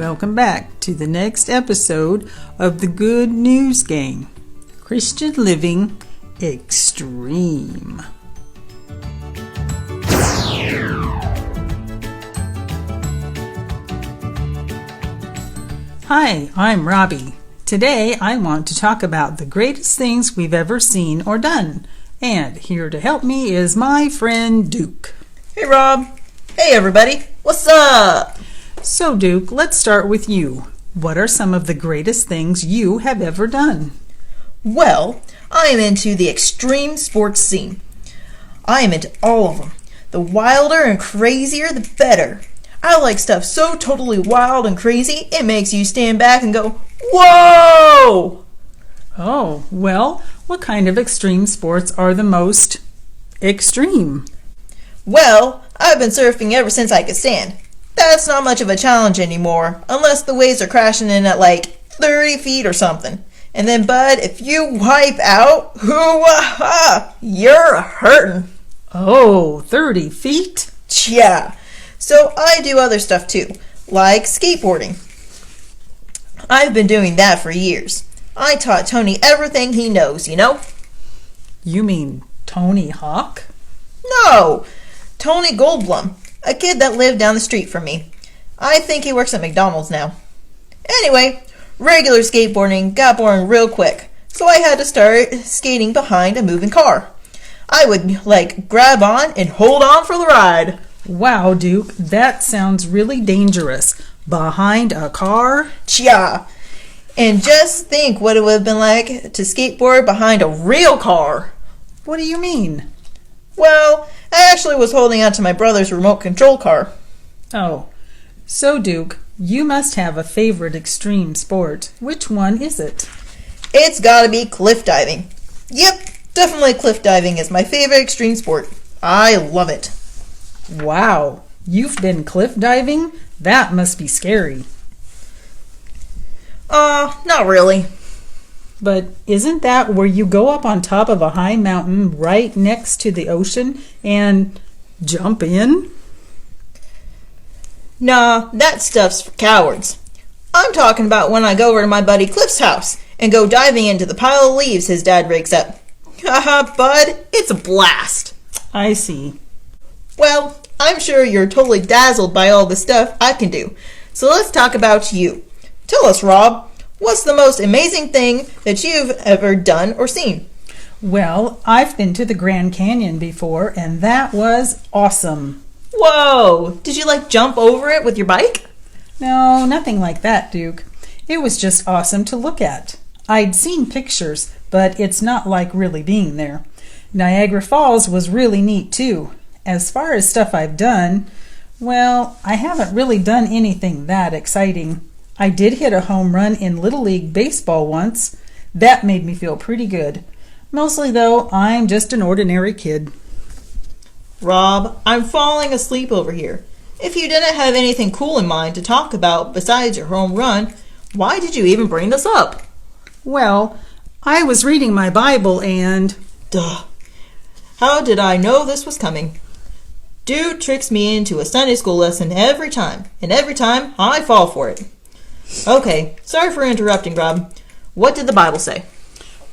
Welcome back to the next episode of the Good News Gang, Christian Living Extreme. Hi, I'm Robbie. Today I want to talk about the greatest things we've ever seen or done. And here to help me is my friend Duke. Hey Rob. Hey everybody. What's up? So Duke, let's start with you. What are some of the greatest things you have ever done? Well, I am into the extreme sports scene. I am into all of them. The wilder and crazier, the better. I like stuff so totally wild and crazy, it makes you stand back and go, whoa! Oh, well, what kind of extreme sports are the most extreme? Well, I've been surfing ever since I could stand. That's not much of a challenge anymore, unless the waves are crashing in at like 30 feet or something. And then, bud, if you wipe out, hoo-wah-ha, you're hurting. Oh, 30 feet? Yeah. So I do other stuff too, like skateboarding. I've been doing that for years. I taught Tony everything he knows, you know? You mean Tony Hawk? No, Tony Goldblum, a kid that lived down the street from me. I think he works at McDonald's now. Anyway, regular skateboarding got boring real quick, so I had to start skating behind a moving car. I would, grab on and hold on for the ride. Wow, Duke, that sounds really dangerous. Behind a car? Chia. And just think what it would have been like to skateboard behind a real car. What do you mean? Well, I actually was holding on to my brother's remote control car. Oh, so Duke, you must have a favorite extreme sport. Which one is it? It's gotta be cliff diving. Yep, definitely cliff diving is my favorite extreme sport. I love it. Wow, you've been cliff diving? That must be scary. Not really. But isn't that where you go up on top of a high mountain right next to the ocean and jump in? Nah, that stuff's for cowards. I'm talking about when I go over to my buddy Cliff's house and go diving into the pile of leaves his dad rakes up. Haha, bud, it's a blast. I see. Well, I'm sure you're totally dazzled by all the stuff I can do. So let's talk about you. Tell us, Rob, what's the most amazing thing that you've ever done or seen? Well, I've been to the Grand Canyon before, and that was awesome. Whoa! Did you jump over it with your bike? No, nothing like that, Duke. It was just awesome to look at. I'd seen pictures, but it's not like really being there. Niagara Falls was really neat too. As far as stuff I've done, well, I haven't really done anything that exciting. I did hit a home run in Little League baseball once. That made me feel pretty good. Mostly, though, I'm just an ordinary kid. Rob, I'm falling asleep over here. If you didn't have anything cool in mind to talk about besides your home run, why did you even bring this up? Well, I was reading my Bible and... Duh. How did I know this was coming? Dude tricks me into a Sunday school lesson every time, and every time I fall for it. Okay, sorry for interrupting, Rob. What did the Bible say?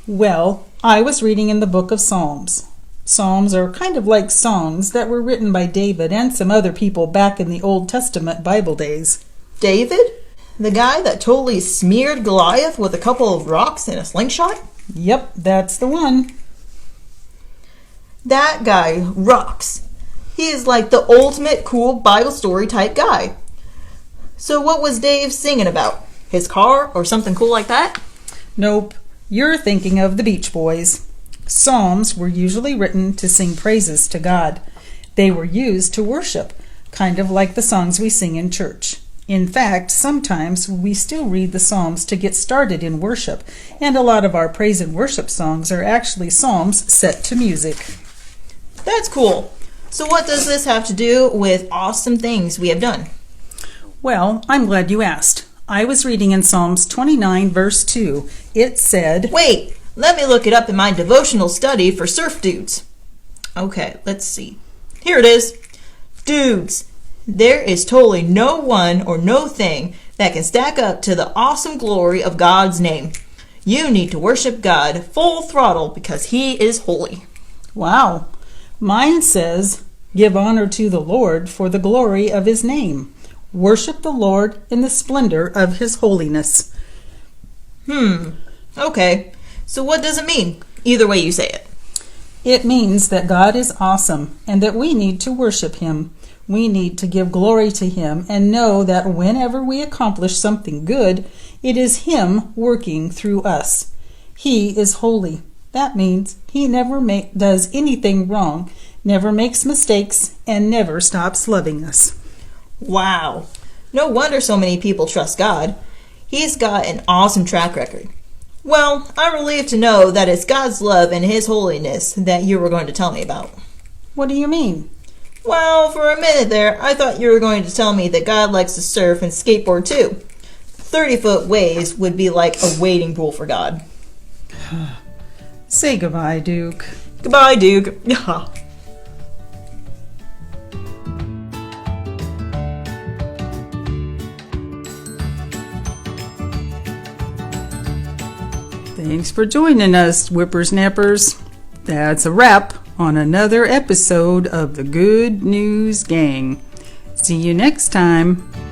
Well, I was reading in the book of Psalms. Psalms are kind of like songs that were written by David and some other people back in the Old Testament Bible days. David? The guy that totally smeared Goliath with a couple of rocks and a slingshot? Yep, that's the one. That guy rocks. He is like the ultimate cool Bible story type guy. So what was Dave singing about? His car or something cool like that? Nope, you're thinking of the Beach Boys. Psalms were usually written to sing praises to God. They were used to worship, kind of like the songs we sing in church. In fact, sometimes we still read the Psalms to get started in worship, and a lot of our praise and worship songs are actually psalms set to music. That's cool. So what does this have to do with awesome things we have done? Well, I'm glad you asked. I was reading in Psalms 29, verse 2. It said... Wait, let me look it up in my devotional study for surf dudes. Okay, let's see. Here it is. Dudes, there is totally no one or no thing that can stack up to the awesome glory of God's name. You need to worship God full throttle because He is holy. Wow. Mine says, give honor to the Lord for the glory of His name. Worship the Lord in the splendor of His holiness. Okay. So what does it mean? Either way you say it. It means that God is awesome and that we need to worship Him. We need to give glory to Him and know that whenever we accomplish something good, it is Him working through us. He is holy. That means He never does anything wrong, never makes mistakes, and never stops loving us. Wow. No wonder so many people trust God. He's got an awesome track record. Well, I'm relieved to know that it's God's love and His holiness that you were going to tell me about. What do you mean? Well, for a minute there, I thought you were going to tell me that God likes to surf and skateboard too. 30-foot waves would be like a wading pool for God. Say goodbye, Duke. Goodbye, Duke. Thanks for joining us, whippersnappers. That's a wrap on another episode of the Good News Gang. See you next time.